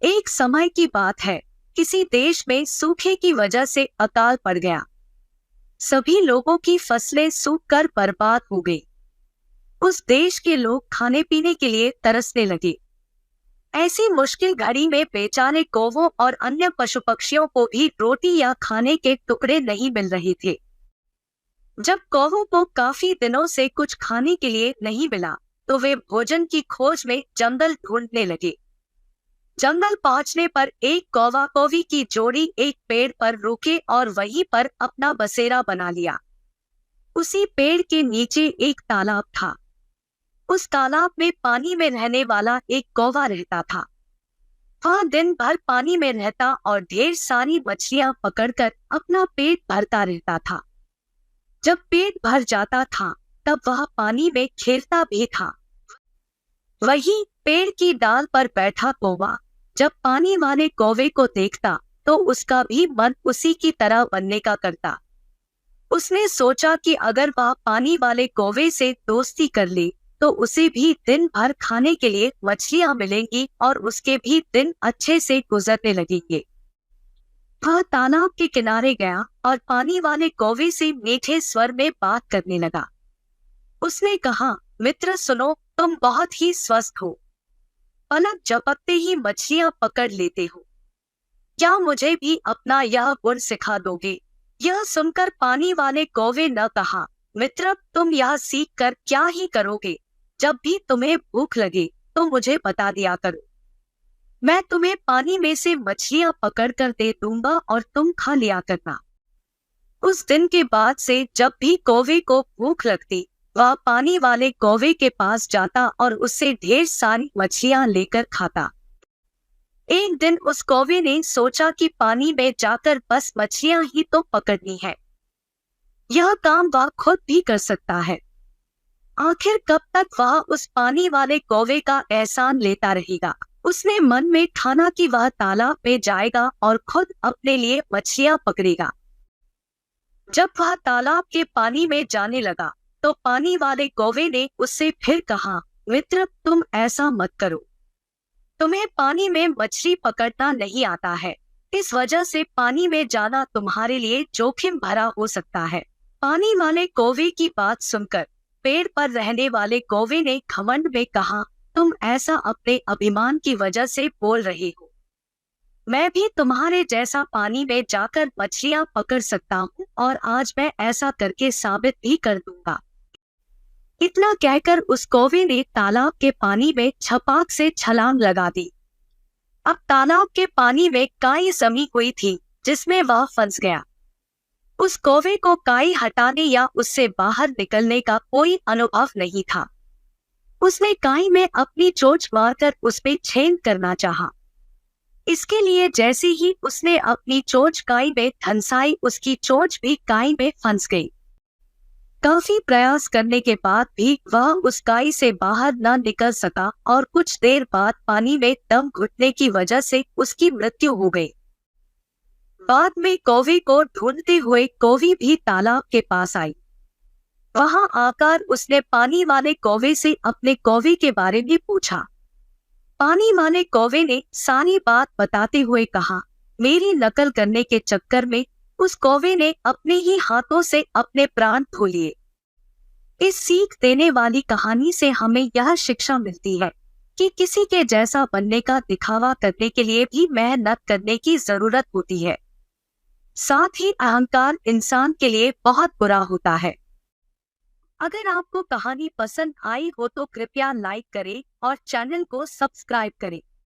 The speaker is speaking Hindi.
एक समय की बात है, किसी देश में सूखे की वजह से अकाल पड़ गया। सभी लोगों की फसलें सूख कर बर्बाद हो गई। उस देश के लोग खाने पीने के लिए तरसने लगे। ऐसी मुश्किल घड़ी में बेचारे कौवों और अन्य पशु पक्षियों को भी रोटी या खाने के टुकड़े नहीं मिल रहे थे। जब कौवों को काफी दिनों से कुछ खाने के लिए नहीं मिला, तो वे भोजन की खोज में जंगल ढूंढने लगे। जंगल पहुंचने पर एक कौवा कौवी की जोड़ी एक पेड़ पर रुके और वहीं पर अपना बसेरा बना लिया। उसी पेड़ के नीचे एक तालाब था। उस तालाब में पानी में रहने वाला एक कौवा रहता था। वह दिन भर पानी में रहता और ढेर सारी मछलियां पकड़कर अपना पेट भरता रहता था। जब पेट भर जाता था, तब वह पानी में खेलता भी था। वही पेड़ की डाल पर बैठा कौवा जब पानी वाले कौवे को देखता, तो उसका भी मन उसी की तरह बनने का करता। उसने सोचा कि अगर वह पानी वाले कौवे से दोस्ती कर ले, तो उसे भी दिन भर खाने के लिए मछलियां मिलेंगी और उसके भी दिन अच्छे से गुजरने लगेंगे। वह तालाब के किनारे गया और पानी वाले कौवे से मीठे स्वर में बात करने लगा। उसने कहा, मित्र सुनो, तुम बहुत ही स्वस्थ हो। पलक झपकते ही मछलियां पकड़ लेते हो। क्या मुझे भी अपना यह गुण सिखा दोगे? यह सुनकर पानी वाले कौवे ने कहा, मित्र तुम यह सीख कर क्या ही करोगे? जब भी तुम्हें भूख लगे तो मुझे बता दिया करो। मैं तुम्हें पानी में से मछलियां पकड़ कर दे दूंगा और तुम खा लिया करना। उस दिन के बाद से जब भी कौवे को भूख लगती, वह पानी वाले कौवे के पास जाता और उससे ढेर सारी मछलियां लेकर खाता। एक दिन उस कौवे ने सोचा कि पानी में जाकर बस मछलियां ही तो पकड़नी है। यह काम वह खुद भी कर सकता है। आखिर कब तक वह उस पानी वाले कौवे का एहसान लेता रहेगा? उसने मन में ठाना कि वह तालाब में जाएगा और खुद अपने लिए मछलियां पकड़ेगा। जब वह तालाब के पानी में जाने लगा, तो पानी वाले कौवे ने उससे फिर कहा, मित्र तुम ऐसा मत करो। तुम्हें पानी में मछली पकड़ना नहीं आता है। इस वजह से पानी में जाना तुम्हारे लिए जोखिम भरा हो सकता है। पानी वाले कौवे की बात सुनकर पेड़ पर रहने वाले कौवे ने घमंड में कहा, तुम ऐसा अपने अभिमान की वजह से बोल रहे हो। मैं भी तुम्हारे जैसा पानी में जाकर मछलियां पकड़ सकता हूँ और आज मैं ऐसा करके साबित भी कर दूंगा। इतना कहकर उस कौवे ने तालाब के पानी में छपाक से छलांग लगा दी। अब तालाब के पानी में काई जमी हुई थी, जिसमें वह फंस गया। उस कौवे को काई हटाने या उससे बाहर निकलने का कोई अनुभव नहीं था। उसने काई में अपनी चोंच मारकर उसमें छेद करना चाहा। इसके लिए जैसे ही उसने अपनी चोंच काई में धंसाई, उसकी चोंच भी काई में फंस गई। काफी प्रयास करने के बाद भी वह उस काई से बाहर न निकल सका और कुछ देर बाद पानी में दम घुटने की वजह से उसकी मृत्यु हो गई। बाद में कौवे को ढूंढते हुए कौवी भी तालाब के पास आई। वहां आकर उसने पानी वाले कौवे से अपने कौवे के बारे में पूछा। पानी वाले कौवे ने सारी बात बताते हुए कहा, मेरी नकल करने के चक्कर में उस कौवे ने अपने ही हाथों से अपने प्राण खो लिए। इस सीख देने वाली कहानी से हमें यह शिक्षा मिलती है कि किसी के जैसा बनने का दिखावा करने के लिए भी मेहनत करने की जरूरत होती है। साथ ही अहंकार इंसान के लिए बहुत बुरा होता है। अगर आपको कहानी पसंद आई हो तो कृपया लाइक करें और चैनल को सब्सक्राइब करें।